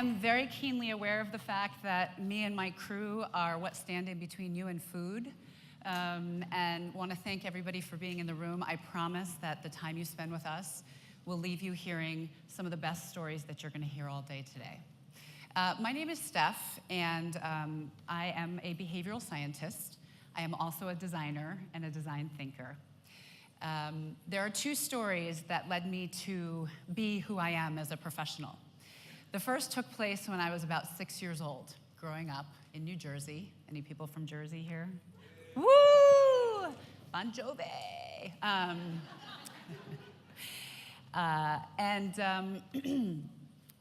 am very keenly aware of the fact that me and my crew are what's standing between you and food, and want to thank everybody for being in the room. I promise that the time you spend with us will leave you hearing some of the best stories that you're going to hear all day today. My name is Steph, and I am a behavioral scientist. I am also a designer and a design thinker. There are two stories that led me to be who I am as a professional. The first took place when I was about 6 years old, growing up in New Jersey. Any people from Jersey here? Woo! Bon Jovi!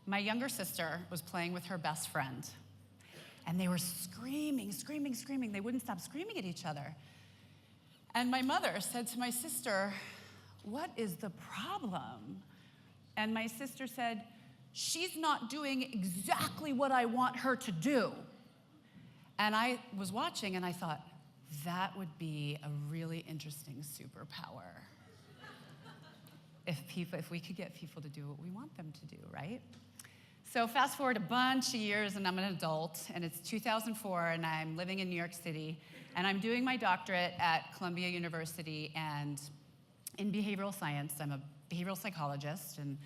My younger sister was playing with her best friend, and they were screaming. They wouldn't stop screaming at each other. And my mother said to my sister, "What is the problem?" And my sister said, "She's not doing exactly what I want her to do." And I was watching and I thought, that would be a really interesting superpower. If we could get people to do what we want them to do, right? So fast forward a bunch of years and I'm an adult, and it's 2004 and I'm living in New York City, and I'm doing my doctorate at Columbia University and in behavioral science. I'm a behavioral psychologist, and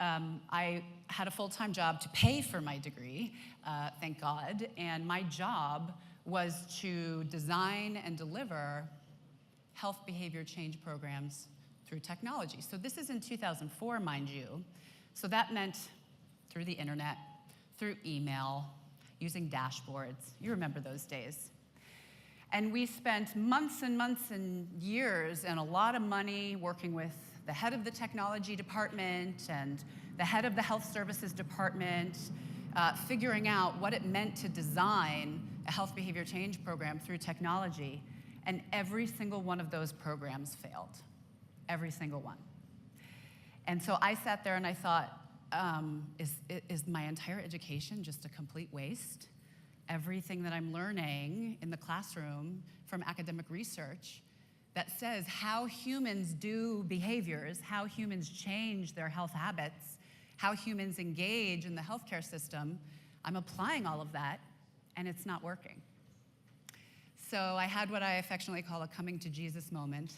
I had a full-time job to pay for my degree, thank God, and my job was to design and deliver health behavior change programs through technology. So this is in 2004, mind you. So that meant through the internet, through email, using dashboards. You remember those days. And we spent months and months and years and a lot of money working with the head of the technology department and the head of the health services department, figuring out what it meant to design a health behavior change program through technology. And every single one of those programs failed. Every single one. And so I sat there and I thought, is my entire education just a complete waste? Everything that I'm learning in the classroom from academic research that says how humans do behaviors, how humans change their health habits, how humans engage in the healthcare system, I'm applying all of that, and it's not working. So I had what I affectionately call a coming to Jesus moment,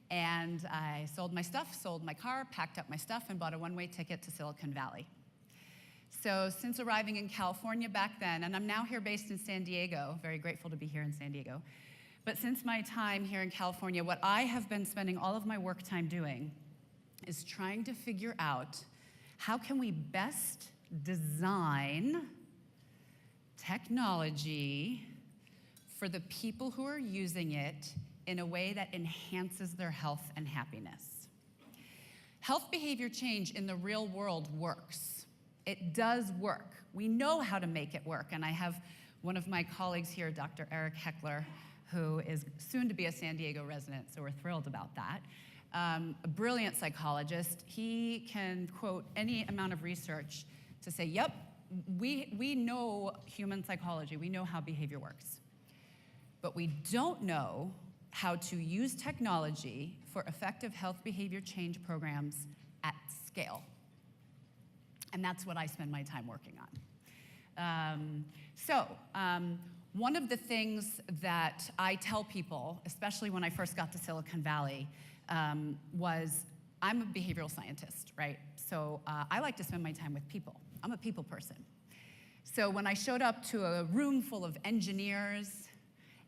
and I sold my stuff, sold my car, packed up my stuff, and bought a one-way ticket to Silicon Valley. So since arriving in California back then, and I'm now here based in San Diego, very grateful to be here in San Diego, but since my time here in California, what I have been spending all of my work time doing is trying to figure out how can we best design technology for the people who are using it in a way that enhances their health and happiness. Health behavior change in the real world works. It does work. We know how to make it work, and I have one of my colleagues here, Dr. Eric Heckler, who is soon to be a San Diego resident, so we're thrilled about that. A brilliant psychologist. He can quote any amount of research to say, yep, we know human psychology, we know how behavior works. But we don't know how to use technology for effective health behavior change programs at scale. And that's what I spend my time working on. One of the things that I tell people, especially when I first got to Silicon Valley, was I'm a behavioral scientist, right? So I like to spend my time with people. I'm a people person. So when I showed up to a room full of engineers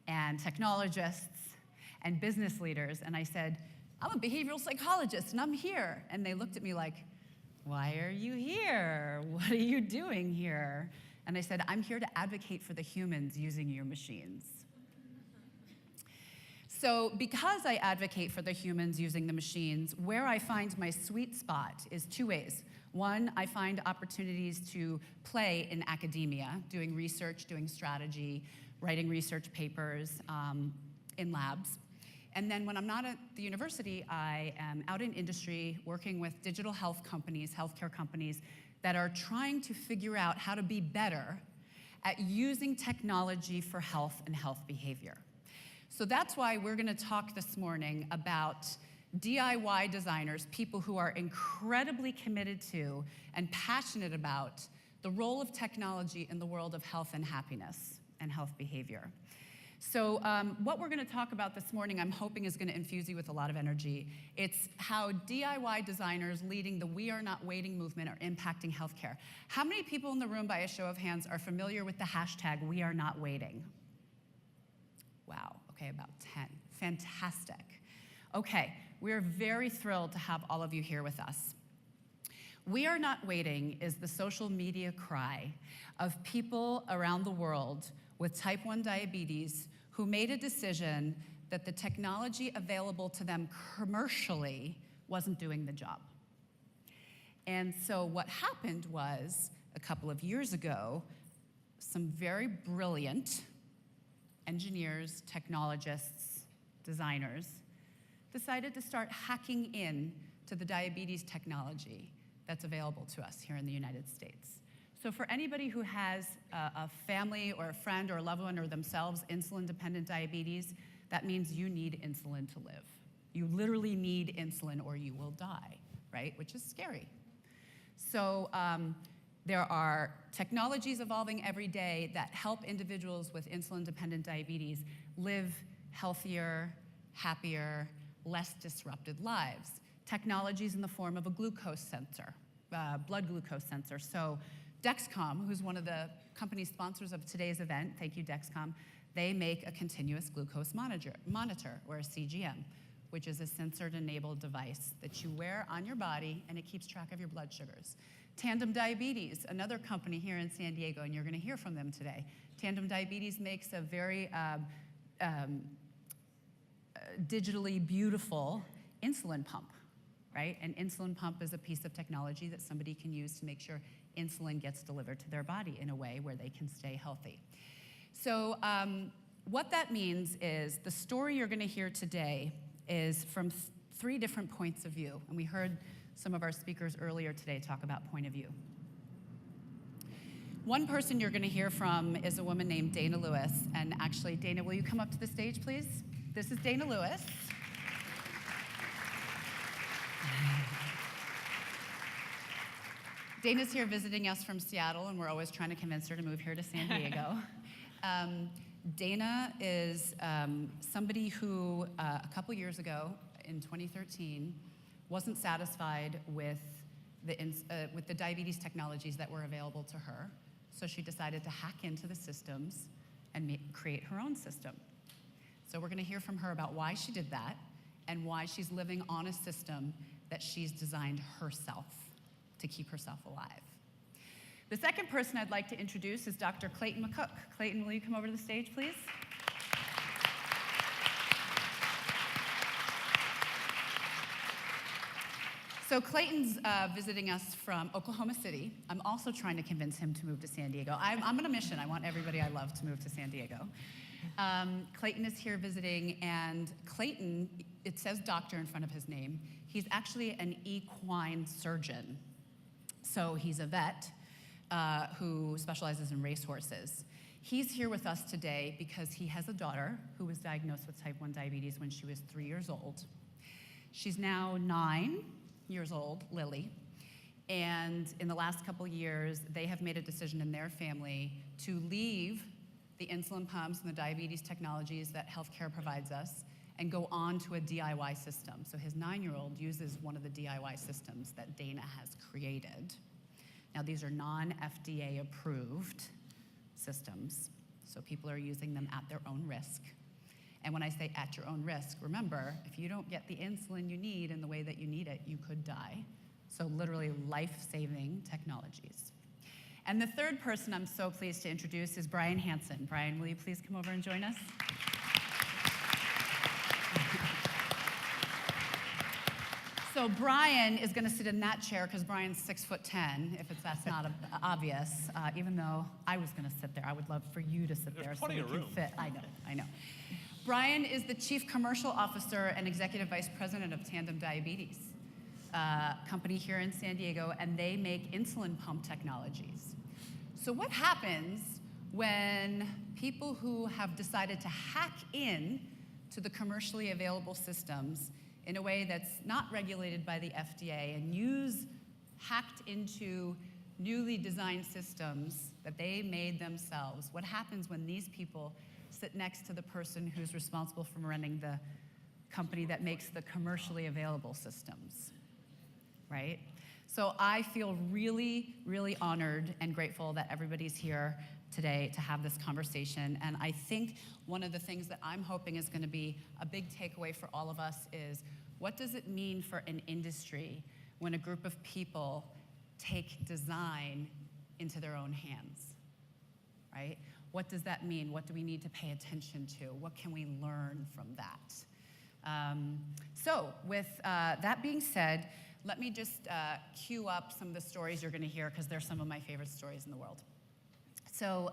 and technologists and business leaders, and I said, I'm a behavioral psychologist, and I'm here. And they looked at me like, why are you here? What are you doing here? And I said, I'm here to advocate for the humans using your machines. So because I advocate for the humans using the machines, where I find my sweet spot is two ways. One, I find opportunities to play in academia, doing research, doing strategy, writing research papers in labs. And then when I'm not at the university, I am out in industry working with digital health companies, healthcare companies, that are trying to figure out how to be better at using technology for health and health behavior. So that's why we're going to talk this morning about DIY designers, people who are incredibly committed to and passionate about the role of technology in the world of health and happiness and health behavior. So what we're going to talk about this morning, I'm hoping is going to infuse you with a lot of energy. It's how DIY designers leading the We Are Not Waiting movement are impacting healthcare. How many people in the room, by a show of hands, are familiar with the hashtag We Are Not Waiting? Wow, okay, about 10. Fantastic. Okay, we're very thrilled to have all of you here with us. We Are Not Waiting is the social media cry of people around the world with type 1 diabetes who made a decision that the technology available to them commercially wasn't doing the job. And so what happened was, a couple of years ago, some very brilliant engineers, technologists, designers decided to start hacking in to the diabetes technology that's available to us here in the United States. So for anybody who has a family or a friend or a loved one or themselves insulin-dependent diabetes, that means you need insulin to live. You literally need insulin or you will die, right? Which is scary. So there are technologies evolving every day that help individuals with insulin-dependent diabetes live healthier, happier, less disrupted lives. Technologies in the form of a glucose sensor, blood glucose sensor. So Dexcom, who's one of the company sponsors of today's event, thank you Dexcom, they make a continuous glucose monitor, or a CGM, which is a sensor-enabled device that you wear on your body and it keeps track of your blood sugars. Tandem Diabetes, another company here in San Diego, and you're gonna hear from them today. Tandem Diabetes makes a very digitally beautiful insulin pump, right? An insulin pump is a piece of technology that somebody can use to make sure insulin gets delivered to their body in a way where they can stay healthy. So what that means is the story you're going to hear today is from three different points of view. And we heard some of our speakers earlier today talk about point of view. One person you're going to hear from is a woman named Dana Lewis. And actually, Dana, will you come up to the stage, please? This is Dana Lewis. Dana's here visiting us from Seattle, and we're always trying to convince her to move here to San Diego. Dana is somebody who, a couple years ago, in 2013, wasn't satisfied with the diabetes technologies that were available to her, so she decided to hack into the systems and create her own system. So we're going to hear from her about why she did that and why she's living on a system that she's designed herself to keep herself alive. The second person I'd like to introduce is Dr. Clayton Mccook. Clayton, will you come over to the stage, please? So Clayton's visiting us from Oklahoma City. I'm also trying to convince him to move to San Diego. I'm on a mission. I want everybody I love to move to San Diego. Clayton is here visiting, and Clayton, it says doctor in front of his name. He's actually an equine surgeon. So he's a vet who specializes in racehorses. He's here with us today because he has a daughter who was diagnosed with type 1 diabetes when she was 3 years old. She's now 9 years old, Lily, and in the last couple years, they have made a decision in their family to leave the insulin pumps and the diabetes technologies that healthcare provides us and go on to a DIY system. So his 9-year-old uses one of the DIY systems that Dana has created. Now, these are non-FDA approved systems, so people are using them at their own risk. And when I say at your own risk, remember, if you don't get the insulin you need in the way that you need it, you could die. So literally life-saving technologies. And the third person I'm so pleased to introduce is Brian Hansen. Brian, will you please come over and join us? So Brian is going to sit in that chair because Brian's 6'10", if that's not obvious, even though I was going to sit there. I would love for you to sit there so we can fit. I know. Brian is the Chief Commercial Officer and Executive Vice President of Tandem Diabetes, company here in San Diego, and they make insulin pump technologies. So what happens when people who have decided to hack in to the commercially available systems in a way that's not regulated by the FDA and use hacked into newly designed systems that they made themselves, what happens when these people sit next to the person who's responsible for running the company that makes the commercially available systems, right? So I feel really, really honored and grateful that everybody's here today to have this conversation. And I think one of the things that I'm hoping is going to be a big takeaway for all of us is, what does it mean for an industry when a group of people take design into their own hands, right? What does that mean? What do we need to pay attention to? What can we learn from that? So with that being said, let me just cue up some of the stories you're going to hear, because they're some of my favorite stories in the world. So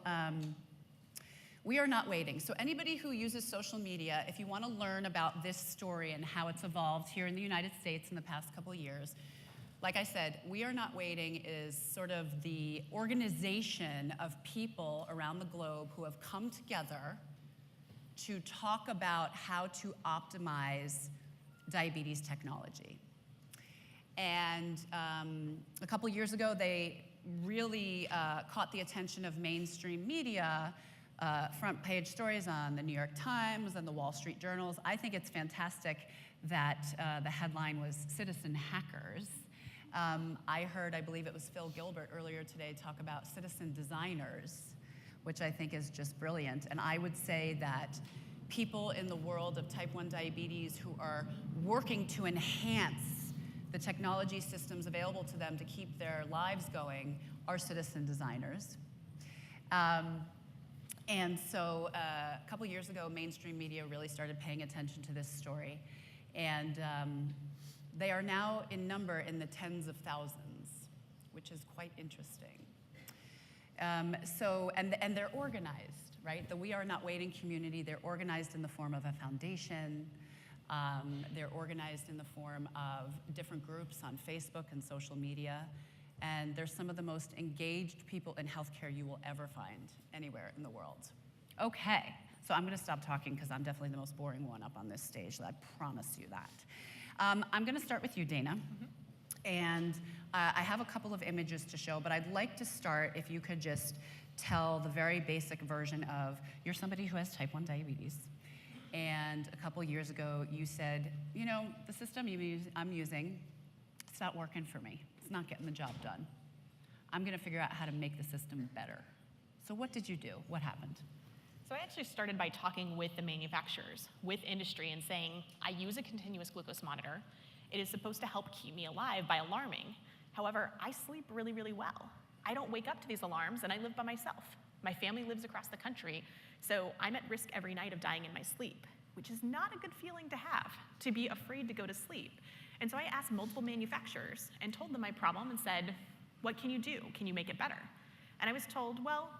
we are not waiting. So anybody who uses social media, if you want to learn about this story and how it's evolved here in the United States in the past couple of years, like I said, We Are Not Waiting is sort of the organization of people around the globe who have come together to talk about how to optimize diabetes technology. And a couple years ago, they really caught the attention of mainstream media, front page stories on the New York Times and the Wall Street Journals. I think it's fantastic that the headline was Citizen Hackers. I believe it was Phil Gilbert earlier today, talk about citizen designers, which I think is just brilliant. And I would say that people in the world of type 1 diabetes who are working to enhance the technology systems available to them to keep their lives going are citizen designers. And so a couple years ago, mainstream media really started paying attention to this story. And they are now in number in the tens of thousands, which is quite interesting. And they're organized, right? The We Are Not Waiting community, they're organized in the form of a foundation. They're organized in the form of different groups on Facebook and social media. And they're some of the most engaged people in healthcare you will ever find anywhere in the world. Okay, so I'm gonna stop talking because I'm definitely the most boring one up on this stage, I promise you that. I'm gonna start with you, Dana. And I have a couple of images to show, but I'd like to start, if you could just tell the very basic version of, you're somebody who has type 1 diabetes. And a couple years ago, you said, you know, the system I'm using, it's not working for me. It's not getting the job done. I'm gonna figure out how to make the system better. So what did you do? What happened? So I actually started by talking with the manufacturers, with industry, and saying, I use a continuous glucose monitor. It is supposed to help keep me alive by alarming. However, I sleep really, really well. I don't wake up to these alarms, and I live by myself. My family lives across the country, so I'm at risk every night of dying in my sleep, which is not a good feeling to have, to be afraid to go to sleep. And so I asked multiple manufacturers and told them my problem and said, what can you do? Can you make it better? And I was told, well,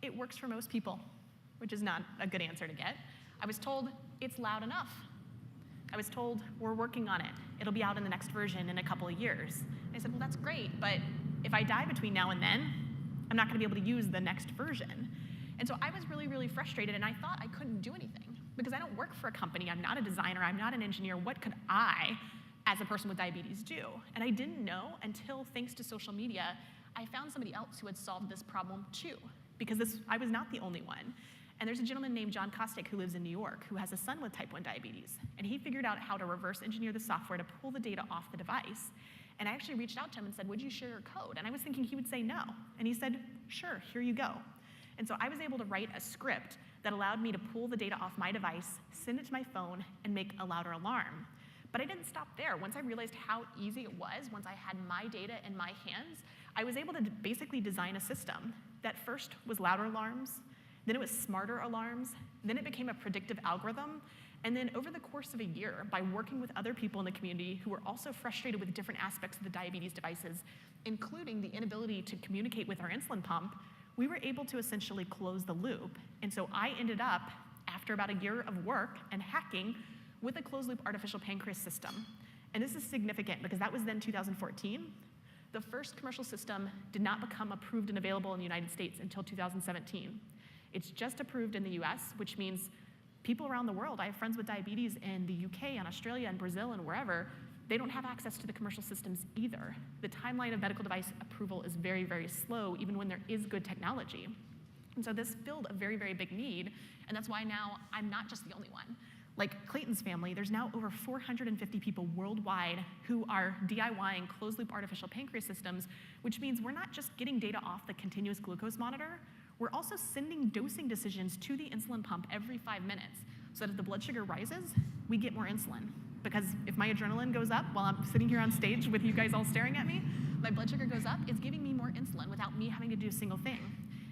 it works for most people, which is not a good answer to get. I was told, it's loud enough. I was told, we're working on it. It'll be out in the next version in a couple of years. And I said, well, that's great, but if I die between now and then, I'm not gonna be able to use the next version. And so I was really, really frustrated, and I thought I couldn't do anything because I don't work for a company. I'm not a designer. I'm not an engineer. What could I, as a person with diabetes, do? And I didn't know until, thanks to social media, I found somebody else who had solved this problem too, because I was not the only one. And there's a gentleman named John Kostick who lives in New York who has a son with type 1 diabetes. And he figured out how to reverse engineer the software to pull the data off the device. And I actually reached out to him and said, would you share your code? And I was thinking he would say no. And he said, sure, here you go. And so I was able to write a script that allowed me to pull the data off my device, send it to my phone, and make a louder alarm. But I didn't stop there. Once I realized how easy it was, once I had my data in my hands, I was able to basically design a system that first was louder alarms, then it was smarter alarms, then it became a predictive algorithm, and then over the course of a year, by working with other people in the community who were also frustrated with different aspects of the diabetes devices, including the inability to communicate with our insulin pump, we were able to essentially close the loop. And so I ended up, after about a year of work and hacking, with a closed-loop artificial pancreas system. And this is significant because that was then 2014. The first commercial system did not become approved and available in the United States until 2017. It's just approved in the US, which means people around the world, I have friends with diabetes in the UK and Australia and Brazil and wherever, They don't have access to the commercial systems either. The timeline of medical device approval is very, very slow, even when there is good technology. And so this filled a very, very big need, and that's why now I'm not just the only one. Like Clayton's family, there's now over 450 people worldwide who are DIYing closed-loop artificial pancreas systems, which means we're not just getting data off the continuous glucose monitor, we're also sending dosing decisions to the insulin pump every 5 minutes, so that if the blood sugar rises, we get more insulin. Because if my adrenaline goes up while I'm sitting here on stage with you guys all staring at me, my blood sugar goes up, it's giving me more insulin without me having to do a single thing.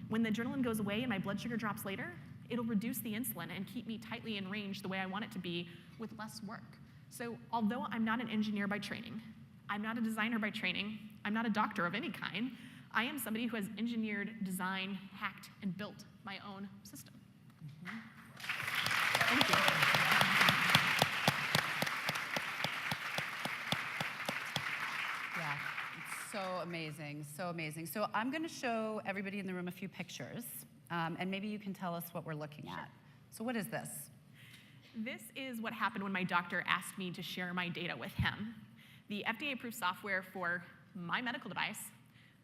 When the adrenaline goes away and my blood sugar drops later, it'll reduce the insulin and keep me tightly in range the way I want it to be with less work. So although I'm not an engineer by training, I'm not a designer by training, I'm not a doctor of any kind, I am somebody who has engineered, designed, hacked, and built my own system. Thank you. Yeah, it's so amazing, so amazing. So I'm going to show everybody in the room a few pictures, and maybe you can tell us what we're looking at. So what is this? This is what happened when my doctor asked me to share my data with him. The FDA-approved software for my medical device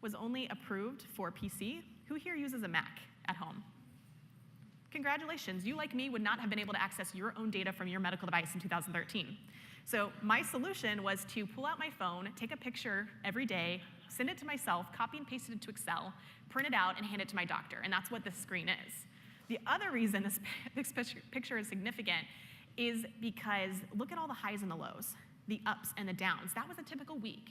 was only approved for PC. Who here uses a Mac at home? Congratulations, you like me would not have been able to access your own data from your medical device in 2013. So my solution was to pull out my phone, take a picture every day, send it to myself, copy and paste it into Excel, print it out, and hand it to my doctor, and that's what this screen is. The other reason this picture is significant is because look at all the highs and the lows, the ups and the downs. That was a typical week.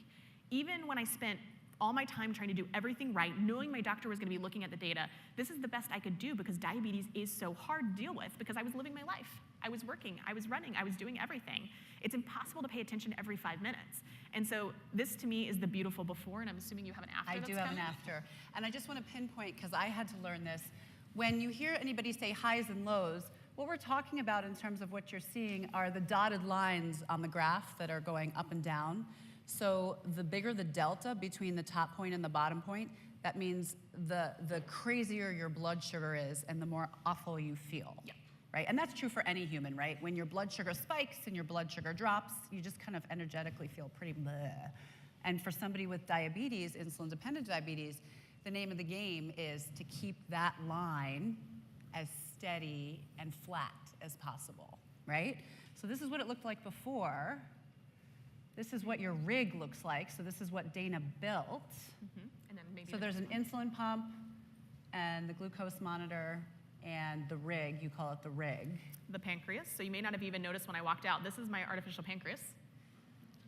Even when I spent all my time trying to do everything right, knowing my doctor was going to be looking at the data, this is the best I could do because diabetes is so hard to deal with because I was living my life. I was working, I was running, I was doing everything. It's impossible to pay attention every 5 minutes. And so this to me is the beautiful before, and I'm assuming you have an after. I do have an after. And I just want to pinpoint, because I had to learn this, when you hear anybody say highs and lows, what we're talking about in terms of what you're seeing are the dotted lines on the graph that are going up and down. So the bigger the delta between the top point and the bottom point, that means the crazier your blood sugar is and the more awful you feel. Yep. Right? And that's true for any human, right? When your blood sugar spikes and your blood sugar drops, you just kind of energetically feel pretty bleh. And for somebody with diabetes, insulin-dependent diabetes, the name of the game is to keep that line as steady and flat as possible, right? So this is what it looked like before. This is what your rig looks like. So this is what Dana built. Mm-hmm. And then maybe so there's an insulin pump and the glucose monitor and the rig, you call it the rig. The pancreas. So you may not have even noticed when I walked out. This is my artificial pancreas.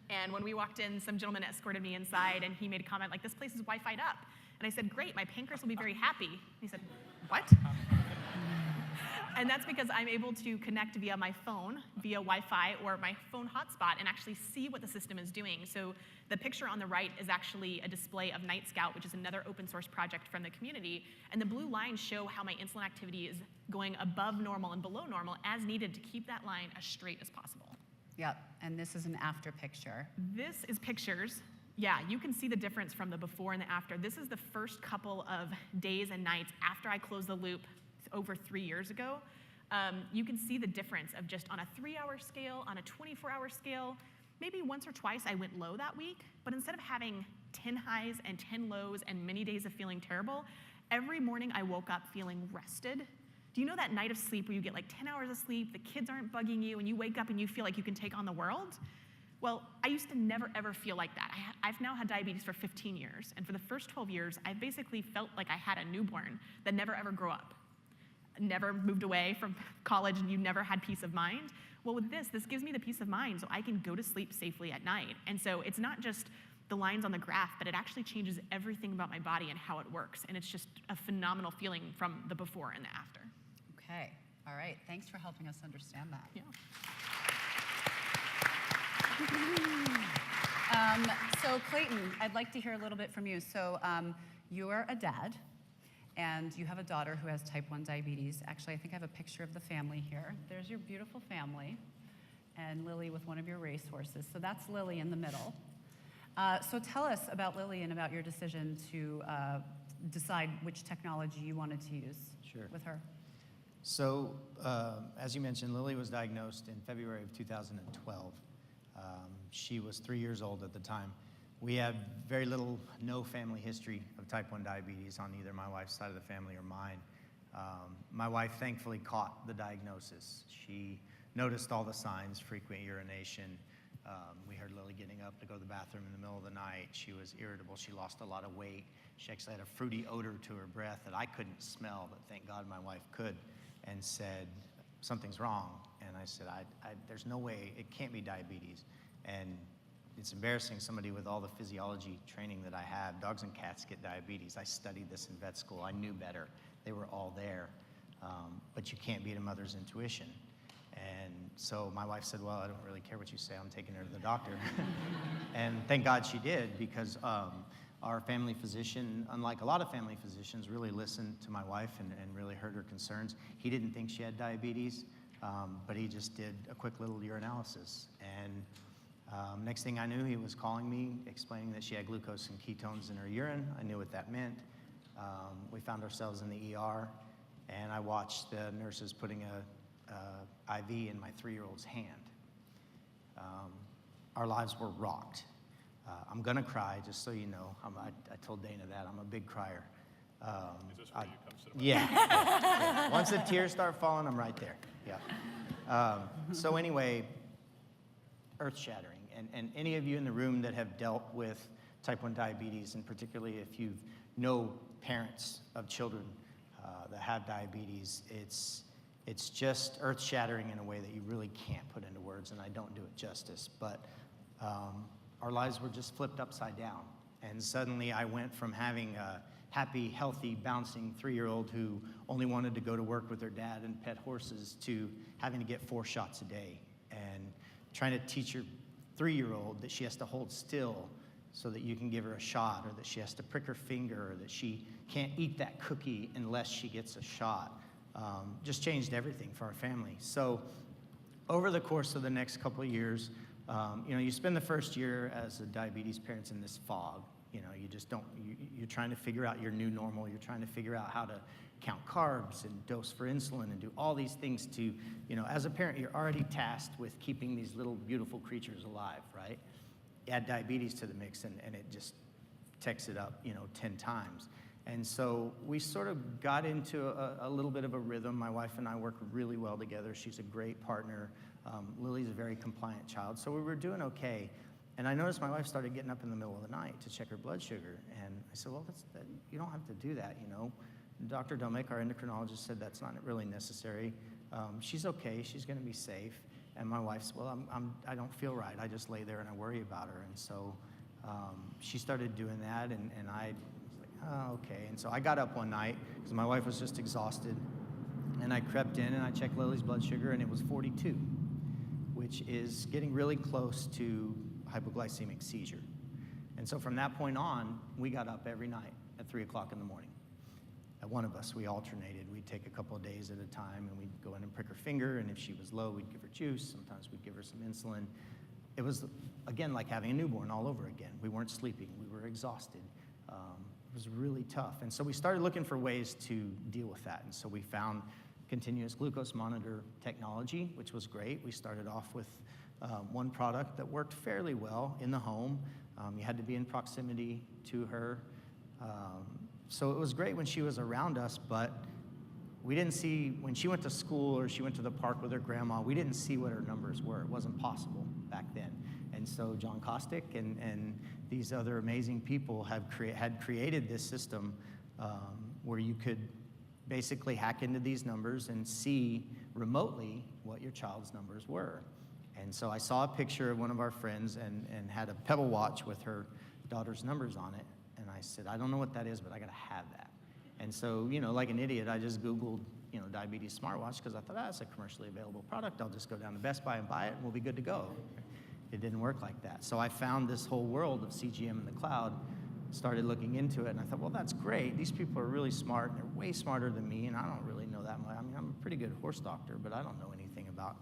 And when we walked in, some gentleman escorted me inside and he made a comment like, this place is Wi-Fi'd up. And I said, great, my pancreas will be very happy. He said, what? And that's because I'm able to connect via my phone, via Wi-Fi or my phone hotspot, and actually see what the system is doing. So the picture on the right is actually a display of Nightscout, which is another open source project from the community. And the blue lines show how my insulin activity is going above normal and below normal as needed to keep that line as straight as possible. Yep, and this is an after picture. This is pictures. Yeah, you can see the difference from the before and the after. This is the first couple of days and nights after I closed the loop over 3 years ago. You can see the difference of just on a 3-hour scale, on a 24-hour scale. Maybe once or twice I went low that week, but instead of having 10 highs and 10 lows and many days of feeling terrible, every morning I woke up feeling rested. Do you know that night of sleep where you get like 10 hours of sleep, the kids aren't bugging you, and you wake up and you feel like you can take on the world? Well, I used to never, ever feel like that. I've now had diabetes for 15 years, and for the first 12 years, I basically felt like I had a newborn that never, ever grew up. Never moved away from college, and you never had peace of mind. Well, with this gives me the peace of mind so I can go to sleep safely at night. And so it's not just the lines on the graph, but it actually changes everything about my body and how it works. And it's just a phenomenal feeling from the before and the after. Okay, all right. Thanks for helping us understand that. Yeah. So Clayton, I'd like to hear a little bit from you. So you're a dad, and you have a daughter who has type 1 diabetes. Actually, I think I have a picture of the family here. There's your beautiful family, and Lily with one of your racehorses. So that's Lily in the middle. So tell us about Lily and about your decision to decide which technology you wanted to use with her. So, as you mentioned, Lily was diagnosed in February of 2012. She was 3 years old at the time. We had no family history of type 1 diabetes on either my wife's side of the family or mine. My wife thankfully caught the diagnosis. She noticed all the signs: frequent urination. We heard Lily getting up to go to the bathroom in the middle of the night. She was irritable. She lost a lot of weight. She actually had a fruity odor to her breath that I couldn't smell, but thank God my wife could, and said, something's wrong. And I said, there's no way, it can't be diabetes. And it's embarrassing, somebody with all the physiology training that I have, dogs and cats get diabetes. I studied this in vet school. I knew better. They were all there. But you can't beat a mother's intuition. And so my wife said, well, I don't really care what you say. I'm taking her to the doctor. And thank God she did, because our family physician, unlike a lot of family physicians, really listened to my wife and really heard her concerns. He didn't think she had diabetes, but he just did a quick little urinalysis. And next thing I knew, he was calling me, explaining that she had glucose and ketones in her urine. I knew what that meant. We found ourselves in the ER, and I watched the nurses putting a IV in my 3-year-old's hand. Our lives were rocked. I'm gonna cry, just so you know. I told Dana that, I'm a big crier. Is this where you come sit? Yeah. Once the tears start falling, I'm right there, yeah. So anyway, earth-shattering. And any of you in the room that have dealt with type 1 diabetes, and particularly if you know parents of children that have diabetes, it's just earth-shattering in a way that you really can't put into words, and I don't do it justice. But our lives were just flipped upside down. And suddenly I went from having a happy, healthy, bouncing 3-year-old who only wanted to go to work with her dad and pet horses to having to get 4 shots a day and trying to teach your 3-year-old that she has to hold still so that you can give her a shot, or that she has to prick her finger, or that she can't eat that cookie unless she gets a shot. Just changed everything for our family. So over the course of the next couple of years, you spend the first year as a diabetes parent in this fog. You just don't, you're trying to figure out your new normal. You're trying to figure out how to count carbs and dose for insulin and do all these things to, as a parent, you're already tasked with keeping these little beautiful creatures alive, right? Add diabetes to the mix and it just takes it up, 10 times. And so we sort of got into a little bit of a rhythm. My wife and I work really well together. She's a great partner. Lily's a very compliant child, so we were doing okay. And I noticed my wife started getting up in the middle of the night to check her blood sugar. And I said, well, you don't have to do that, Dr. Domek, our endocrinologist, said that's not really necessary. She's okay, she's gonna be safe. And my wife said, well, I don't feel right. I just lay there and I worry about her. And so she started doing that, and I was like, oh, okay. And so I got up one night, because my wife was just exhausted, and I crept in and I checked Lily's blood sugar, and it was 42, which is getting really close to hypoglycemic seizure. And so from that point on, we got up every night at 3 o'clock in the morning. One of us, we alternated. We'd take a couple of days at a time, and we'd go in and prick her finger, and if she was low, we'd give her juice. Sometimes we'd give her some insulin. It was, again, like having a newborn all over again. We weren't sleeping. We were exhausted. It was really tough. And so we started looking for ways to deal with that. And so we found continuous glucose monitor technology, which was great. We started off with one product that worked fairly well in the home. You had to be in proximity to her. So it was great when she was around us, but we didn't see, when she went to school or she went to the park with her grandma, we didn't see what her numbers were. It wasn't possible back then. And so John Kostick and these other amazing people had created this system where you could basically hack into these numbers and see remotely what your child's numbers were. And so I saw a picture of one of our friends and had a Pebble watch with her daughter's numbers on it. And I said, I don't know what that is, but I gotta have that. And so, like an idiot, I just Googled, diabetes smartwatch, because I thought, that's a commercially available product. I'll just go down to Best Buy and buy it, and we'll be good to go. It didn't work like that. So I found this whole world of CGM in the cloud, started looking into it, and I thought, well, that's great. These people are really smart, and they're way smarter than me, and I don't really know that much. I mean, I'm a pretty good horse doctor, but I don't know anything about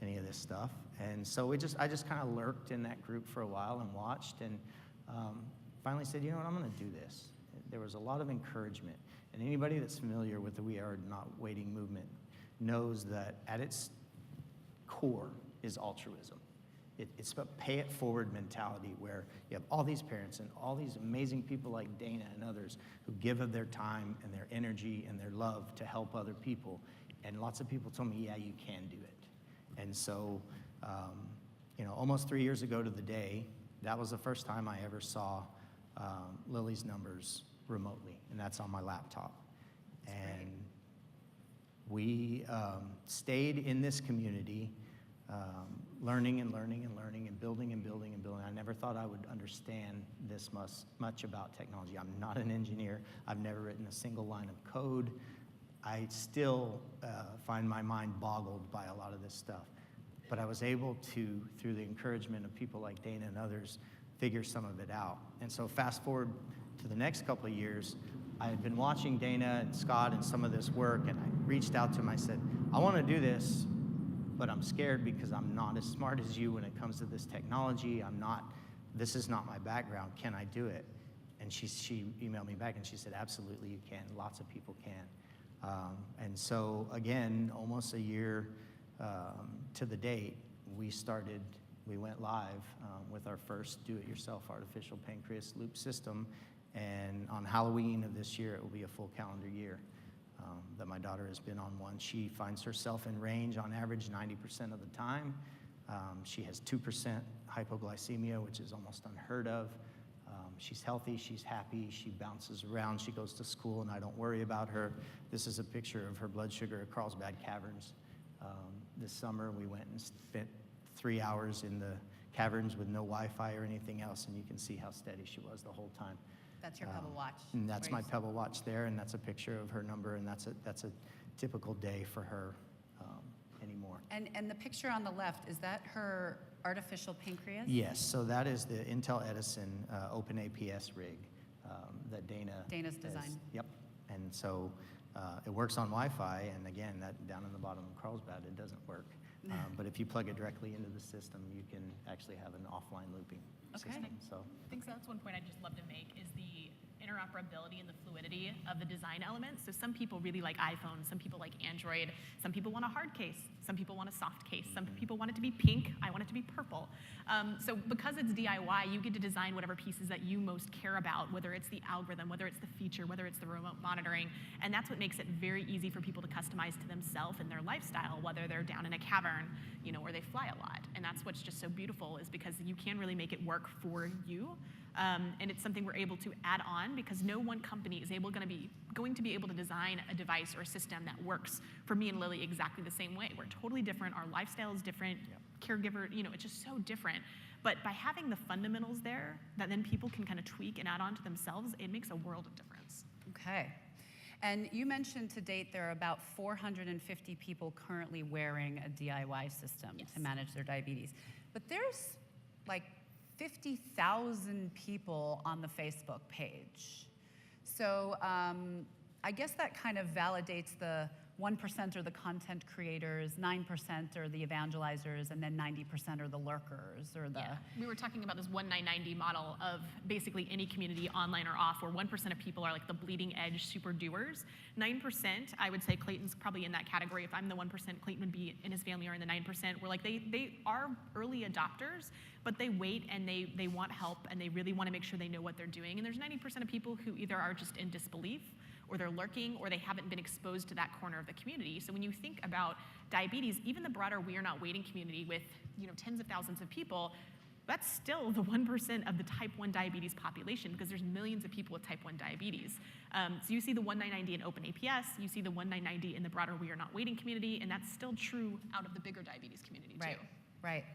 any of this stuff. And so I just kind of lurked in that group for a while and watched, and finally said, you know what, I'm gonna do this. There was a lot of encouragement. And anybody that's familiar with the We Are Not Waiting movement knows that at its core is altruism. It's a pay it forward mentality where you have all these parents and all these amazing people like Dana and others who give of their time and their energy and their love to help other people. And lots of people told me, yeah, you can do it. And so, almost 3 years ago to the day, that was the first time I ever saw Lily's numbers remotely, and that's on my laptop. And we stayed in this community, learning and learning and learning and building and building and building. I never thought I would understand this much about technology. I'm not an engineer. I've never written a single line of code. I still find my mind boggled by a lot of this stuff. But I was able to, through the encouragement of people like Dana and others, figure some of it out. And so fast forward to the next couple of years, I had been watching Dana and Scott and some of this work, and I reached out to him. I said, I want to do this, but I'm scared because I'm not as smart as you when it comes to this technology. This is not my background. Can I do it? And she emailed me back and she said, absolutely you can. Lots of people can. And so again, almost a year to the date, we went live with our first do-it-yourself artificial pancreas loop system. And on Halloween of this year, it will be a full calendar year that my daughter has been on one. She finds herself in range on average 90% of the time. She has 2% hypoglycemia, which is almost unheard of. She's healthy, she's happy, she bounces around, she goes to school, and I don't worry about her. This is a picture of her blood sugar at Carlsbad Caverns. This summer, we went and spent 3 hours in the caverns with no Wi-Fi or anything else, and you can see how steady she was the whole time. That's your Pebble Watch. And that's my Pebble Watch there, and that's a picture of her number, and that's a typical day for her anymore. And the picture on the left, is that her artificial pancreas? Yes, so that is the Intel Edison Open APS rig that Dana's design. Yep, and so it works on Wi-Fi, and again, that down in the bottom of Carlsbad, it doesn't work. But if you plug it directly into the system, you can actually have an offline looping system. So I think that's one point I'd just love to make is the interoperability and the fluidity of the design elements. So some people really like iPhone, some people like Android, some people want a hard case, some people want a soft case, some people want it to be pink, I want it to be purple. So because it's DIY, you get to design whatever pieces that you most care about, whether it's the algorithm, whether it's the feature, whether it's the remote monitoring, and that's what makes it very easy for people to customize to themselves and their lifestyle, whether they're down in a cavern, or they fly a lot. And that's what's just so beautiful is because you can really make it work for you. And it's something we're able to add on because no one company is going to be able to design a device or a system that works for me and Lily exactly the same way. We're totally different. Our lifestyle is different. Yep. Caregiver, it's just so different. But by having the fundamentals there that then people can kind of tweak and add on to themselves, it makes a world of difference. Okay. And you mentioned to date there are about 450 people currently wearing a DIY system to manage their diabetes. But there's like 50,000 people on the Facebook page. So I guess that kind of validates the 1% are the content creators, 9% are the evangelizers, and then 90% are the lurkers or the... Yeah. We were talking about this 1-9-90 model of basically any community, online or off, where 1% of people are like the bleeding edge super doers. 9%, I would say Clayton's probably in that category. If I'm the 1%, Clayton would be, and his family are in the 9%. We're like, they are early adopters, but they wait and they want help and they really want to make sure they know what they're doing. And there's 90% of people who either are just in disbelief or they're lurking, or they haven't been exposed to that corner of the community. So when you think about diabetes, even the broader We Are Not Waiting community with tens of thousands of people, that's still the 1% of the type 1 diabetes population because there's millions of people with type 1 diabetes. So you see the 1-9-90 in Open APS, you see the 1-9-90 in the broader We Are Not Waiting community, and that's still true out of the bigger diabetes community too. Right.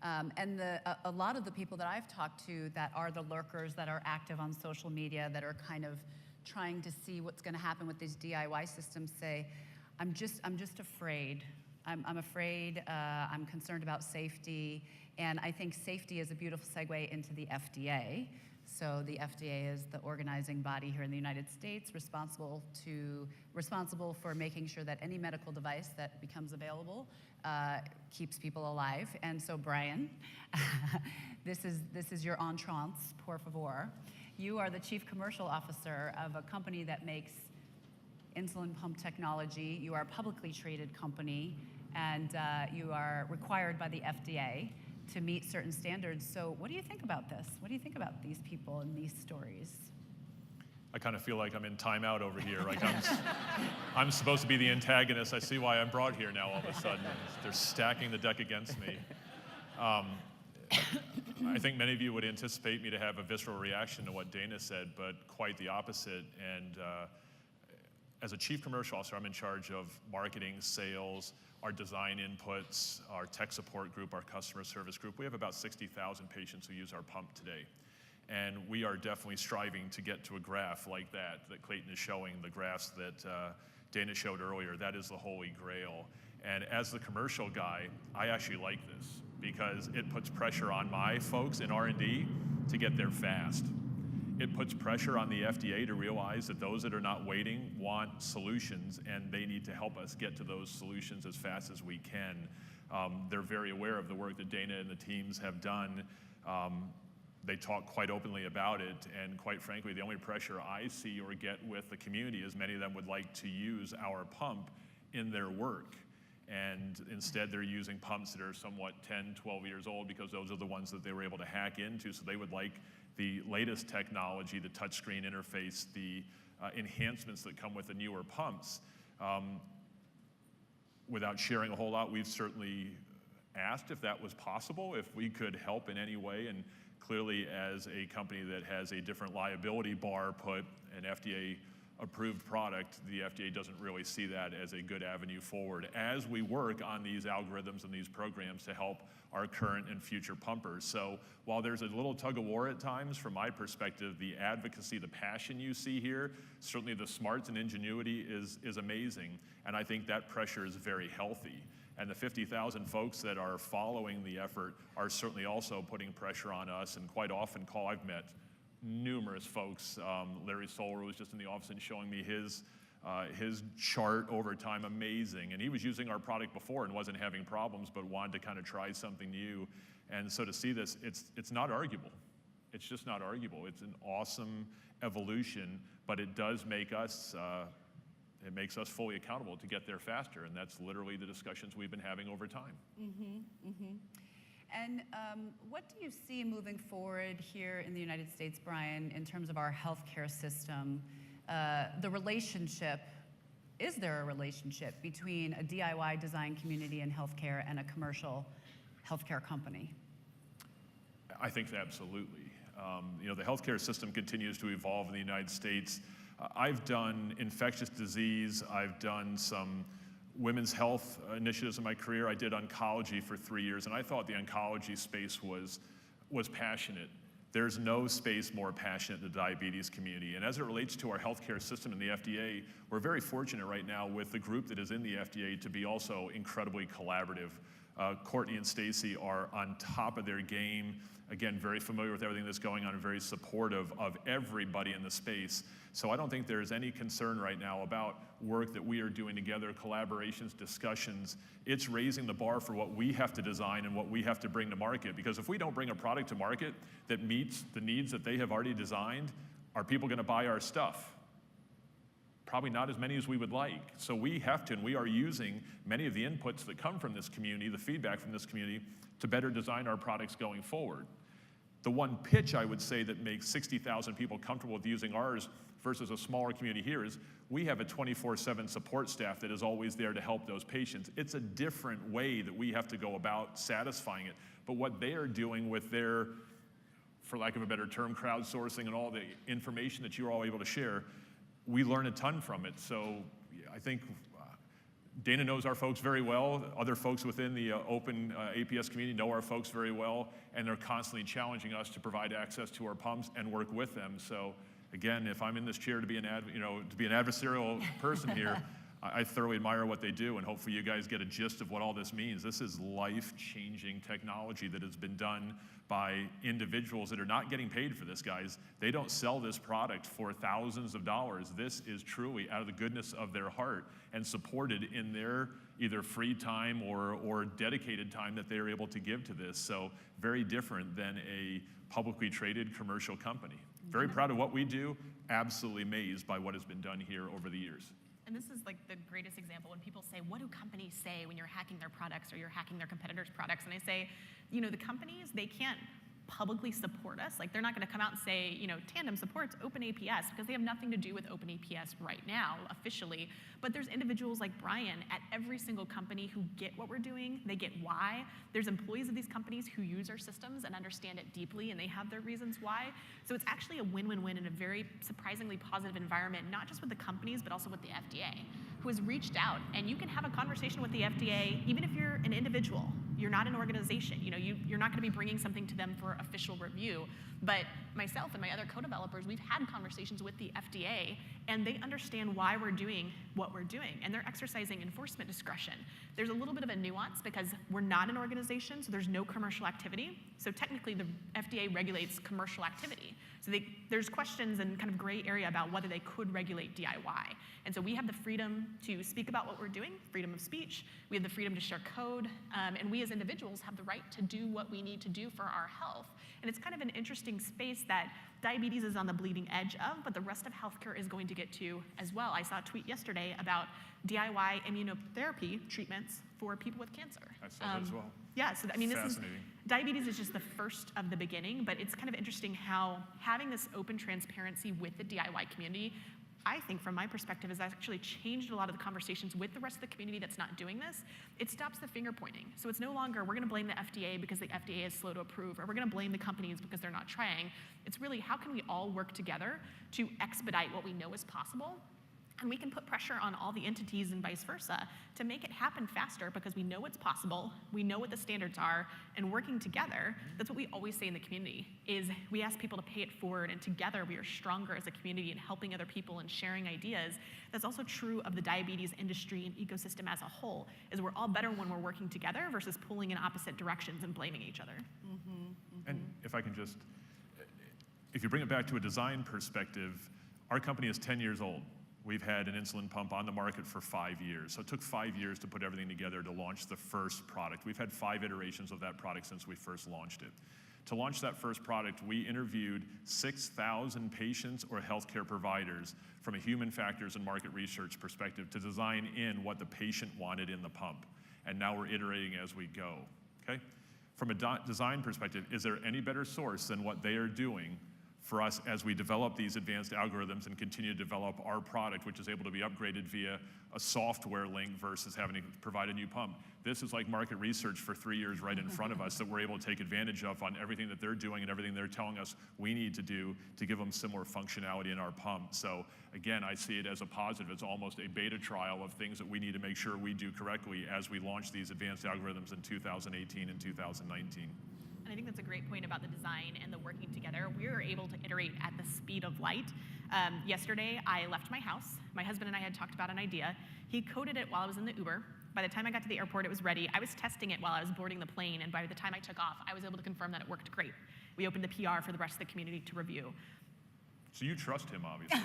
And a lot of the people that I've talked to that are the lurkers that are active on social media that are kind of trying to see what's going to happen with these DIY systems say, I'm just afraid. I'm afraid. I'm concerned about safety, and I think safety is a beautiful segue into the FDA. So the FDA is the organizing body here in the United States responsible for making sure that any medical device that becomes available keeps people alive. And so Brian, this is your entrance, por favor. You are the chief commercial officer of a company that makes insulin pump technology. You are a publicly traded company, and you are required by the FDA to meet certain standards. So what do you think about this? What do you think about these people and these stories? I kind of feel like I'm in timeout over here. Like I'm supposed to be the antagonist. I see why I'm brought here now all of a sudden. They're stacking the deck against me. I think many of you would anticipate me to have a visceral reaction to what Dana said, but quite the opposite. And as a chief commercial officer, I'm in charge of marketing, sales, our design inputs, our tech support group, our customer service group. We have about 60,000 patients who use our pump today. And we are definitely striving to get to a graph like that Clayton is showing, the graphs that Dana showed earlier. That is the holy grail. And as the commercial guy, I actually like this because it puts pressure on my folks in R&D to get there fast. It puts pressure on the FDA to realize that those that are not waiting want solutions, and they need to help us get to those solutions as fast as we can. They're very aware of the work that Dana and the teams have done. They talk quite openly about it, and quite frankly, the only pressure I see or get with the community is many of them would like to use our pump in their work. And instead, they're using pumps that are somewhat 10, 12 years old because those are the ones that they were able to hack into. So they would like the latest technology, the touchscreen interface, the enhancements that come with the newer pumps. Without sharing a whole lot, we've certainly asked if that was possible, if we could help in any way. And clearly, as a company that has a different liability bar put, an FDA-approved product, the FDA doesn't really see that as a good avenue forward as we work on these algorithms and these programs to help our current and future pumpers. So while there's a little tug of war at times, from my perspective, the advocacy, the passion you see here, certainly the smarts and ingenuity is amazing, and I think that pressure is very healthy. And the 50,000 folks that are following the effort are certainly also putting pressure on us, and quite often I've met numerous folks. Larry Soler was just in the office and showing me his chart over time, amazing. And he was using our product before and wasn't having problems, but wanted to kind of try something new. And so to see this, it's not arguable. It's just not arguable. It's an awesome evolution, but it does make us, it makes us fully accountable to get there faster. And that's literally the discussions we've been having over time. Mm-hmm, mm-hmm. And what do you see moving forward here in the United States, Brian, in terms of our healthcare system? The relationship, is there a relationship between a DIY design community in healthcare and a commercial healthcare company? I think absolutely. The healthcare system continues to evolve in the United States. I've done infectious disease, I've done some women's health initiatives in my career. I did oncology for 3 years, and I thought the oncology space was passionate. There's no space more passionate than the diabetes community. And as it relates to our healthcare system and the FDA, we're very fortunate right now with the group that is in the FDA to be also incredibly collaborative. Courtney and Stacy are on top of their game. Again, very familiar with everything that's going on and very supportive of everybody in the space. So I don't think there's any concern right now about work that we are doing together, collaborations, discussions. It's raising the bar for what we have to design and what we have to bring to market. Because if we don't bring a product to market that meets the needs that they have already designed, are people going to buy our stuff? Probably not as many as we would like. So we have to, and we are using many of the inputs that come from this community, the feedback from this community, to better design our products going forward. The one pitch I would say that makes 60,000 people comfortable with using ours versus a smaller community here is we have a 24/7 support staff that is always there to help those patients. It's a different way that we have to go about satisfying it. But what they are doing with their, for lack of a better term, crowdsourcing and all the information that you're all able to share, we learn a ton from it. So I think Dana knows our folks very well. Other folks within the open APS community know our folks very well, and they're constantly challenging us to provide access to our pumps and work with them. So again, if I'm in this chair to be an adversarial person here, I thoroughly admire what they do, and hopefully you guys get a gist of what all this means. This is life-changing technology that has been done by individuals that are not getting paid for this, guys. They don't sell this product for thousands of dollars. This is truly out of the goodness of their heart and supported in their either free time or dedicated time that they're able to give to this. So very different than a publicly traded commercial company. Very proud of what we do, absolutely amazed by what has been done here over the years. And this is like the greatest example when people say, what do companies say when you're hacking their products or you're hacking their competitors' products? And I say, the companies, they can't publicly support us. Like, they're not going to come out and say, Tandem supports OpenAPS, because they have nothing to do with OpenAPS right now officially. But there's individuals like Brian at every single company who get what we're doing. They get why. There's employees of these companies who use our systems and understand it deeply, and they have their reasons why. So it's actually a win-win-win in a very surprisingly positive environment, not just with the companies, but also with the FDA, who has reached out. And you can have a conversation with the FDA, even if you're an individual. You're not an organization. You're not going to be bringing something to them for official review. But myself and my other co-developers, we've had conversations with the FDA, and they understand why we're doing what we're doing, and they're exercising enforcement discretion. There's a little bit of a nuance because we're not an organization, so there's no commercial activity. So technically, the FDA regulates commercial activity. So there's questions and kind of gray area about whether they could regulate DIY. And so we have the freedom to speak about what we're doing, freedom of speech. We have the freedom to share code, and we as individuals have the right to do what we need to do for our health. And it's kind of an interesting space that diabetes is on the bleeding edge of, but the rest of healthcare is going to get to as well. I saw a tweet yesterday about DIY immunotherapy treatments for people with cancer. I saw that as well. Yeah, so diabetes is just the first of the beginning, but it's kind of interesting how having this open transparency with the DIY community, I think from my perspective, has actually changed a lot of the conversations with the rest of the community that's not doing this. It stops the finger pointing. So it's no longer, we're gonna blame the FDA because the FDA is slow to approve, or we're gonna blame the companies because they're not trying. It's really, how can we all work together to expedite what we know is possible? And we can put pressure on all the entities and vice versa to make it happen faster, because we know it's possible, we know what the standards are, and working together, that's what we always say in the community, is we ask people to pay it forward, and together we are stronger as a community in helping other people and sharing ideas. That's also true of the diabetes industry and ecosystem as a whole, is we're all better when we're working together versus pulling in opposite directions and blaming each other. And if I can just, if you bring it back to a design perspective, our company is 10 years old. We've had an insulin pump on the market for 5 years. So it took 5 years to put everything together to launch the first product. We've had 5 iterations of that product since we first launched it. To launch that first product, we interviewed 6,000 patients or healthcare providers from a human factors and market research perspective to design in what the patient wanted in the pump. And now we're iterating as we go, okay? From a design perspective, is there any better source than what they are doing for us as we develop these advanced algorithms and continue to develop our product, which is able to be upgraded via a software link versus having to provide a new pump? This is like market research for 3 years right in front of us that we're able to take advantage of on everything that they're doing and everything they're telling us we need to do to give them similar functionality in our pump. So again, I see it as a positive. It's almost a beta trial of things that we need to make sure we do correctly as we launch these advanced algorithms in 2018 and 2019. And I think that's a great point about the design and the working together. We were able to iterate at the speed of light. Yesterday, I left my house. My husband and I had talked about an idea. He coded it while I was in the Uber. By the time I got to the airport, it was ready. I was testing it while I was boarding the plane, and by the time I took off, I was able to confirm that it worked great. We opened the PR for the rest of the community to review. So you trust him, obviously.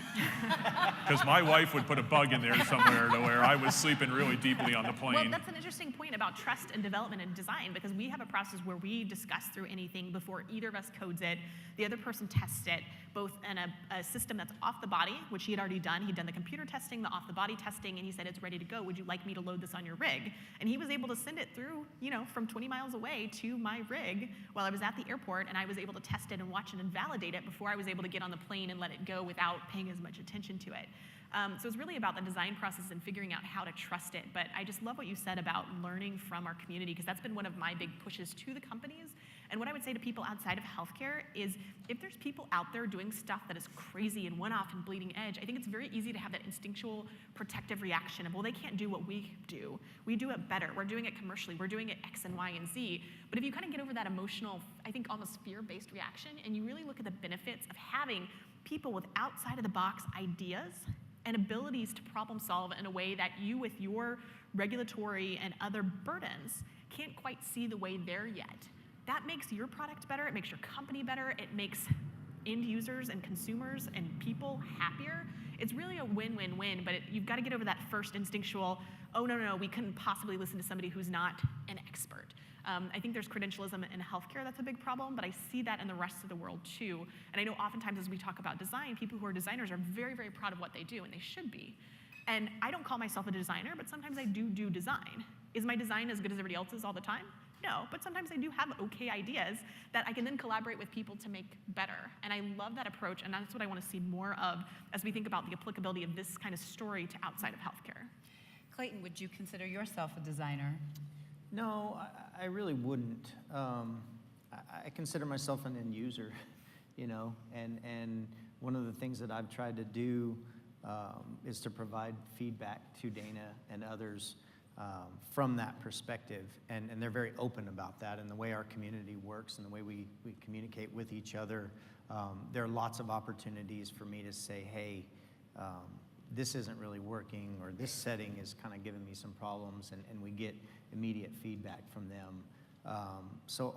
Because my wife would put a bug in there somewhere to where I was sleeping really deeply on the plane. Well, that's an interesting point about trust and development and design, because we have a process where we discuss through anything before either of us codes it. The other person tests it, both in a system that's off the body, which he had already done. He'd done the computer testing, the off-the-body testing, and he said, it's ready to go. Would you like me to load this on your rig? And he was able to send it through, from 20 miles away to my rig while I was at the airport, and I was able to test it and watch it and validate it before I was able to get on the plane and let it go without paying as much attention to it. So it's really about the design process and figuring out how to trust it. But I just love what you said about learning from our community, because that's been one of my big pushes to the companies. And what I would say to people outside of healthcare is, if there's people out there doing stuff that is crazy and one-off and bleeding edge, I think it's very easy to have that instinctual protective reaction of, well, they can't do what we do. We do it better. We're doing it commercially. We're doing it X and Y and Z. But if you kind of get over that emotional, I think almost fear-based reaction, and you really look at the benefits of having people with outside-of-the-box ideas and abilities to problem solve in a way that you, with your regulatory and other burdens, can't quite see the way there yet. That makes your product better, it makes your company better, it makes end users and consumers and people happier. It's really a win-win-win, but you've got to get over that first instinctual, oh, no, we couldn't possibly listen to somebody who's not an expert. I think there's credentialism in healthcare that's a big problem, but I see that in the rest of the world too. And I know oftentimes as we talk about design, people who are designers are very, very proud of what they do, and they should be. And I don't call myself a designer, but sometimes I do design. Is my design as good as everybody else's all the time? No, but sometimes I do have okay ideas that I can then collaborate with people to make better. And I love that approach, and that's what I want to see more of as we think about the applicability of this kind of story to outside of healthcare. Clayton, would you consider yourself a designer? No, I really wouldn't. I consider myself an end user, you know, and one of the things that I've tried to do is to provide feedback to Dana and others from that perspective, and they're very open about that, and the way our community works and the way we communicate with each other. There are lots of opportunities for me to say, hey, this isn't really working, or this setting is kind of giving me some problems, and we get immediate feedback from them. So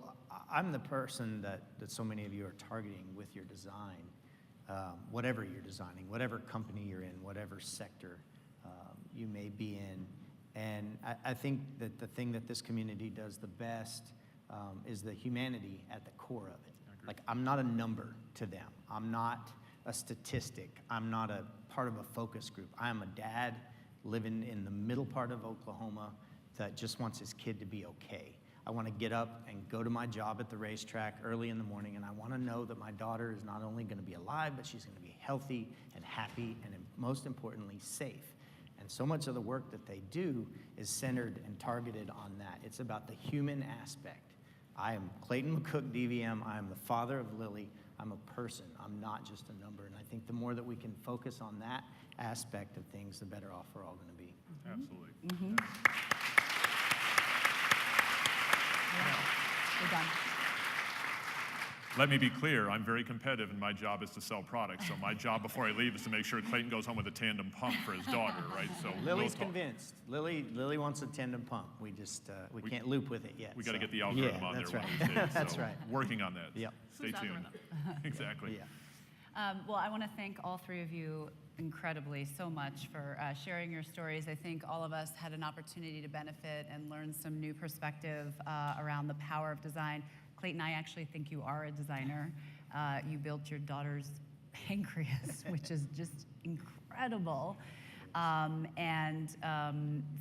I'm the person that so many of you are targeting with your design, whatever you're designing, whatever company you're in, whatever sector you may be in. And I think that the thing that this community does the best is the humanity at the core of it. Like, I'm not a number to them. I'm not a statistic. I'm not a part of a focus group. I am a dad living in the middle part of Oklahoma that just wants his kid to be okay. I want to get up and go to my job at the racetrack early in the morning, and I want to know that my daughter is not only going to be alive, but she's going to be healthy and happy, and most importantly, safe. And so much of the work that they do is centered and targeted on that. It's about the human aspect. I am Clayton Mccook, DVM. I am the father of Lily. I'm a person. I'm not just a number. And I think the more that we can focus on that aspect of things, the better off we're all going to be. Absolutely. We're done. Let me be clear, I'm very competitive, and my job is to sell products. So my job before I leave is to make sure Clayton goes home with a tandem pump for his daughter, right? So Lily's we'll convinced. Lily wants a tandem pump. We just we can't loop with it yet. We got to so. get the algorithm on that's there right. one of these days. That's so right. Working on that. Yep. Stay Whose tuned. Exactly. Yeah. Well, I want to thank all three of you incredibly so much for sharing your stories. I think all of us had an opportunity to benefit and learn some new perspective around the power of design. Clayton, I actually think you are a designer. You built your daughter's pancreas, which is just incredible.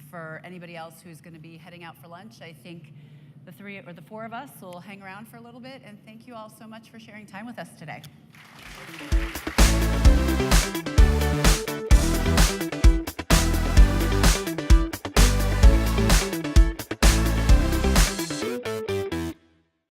For anybody else who's going to be heading out for lunch, I think the four of us will hang around for a little bit, and thank you all so much for sharing time with us today.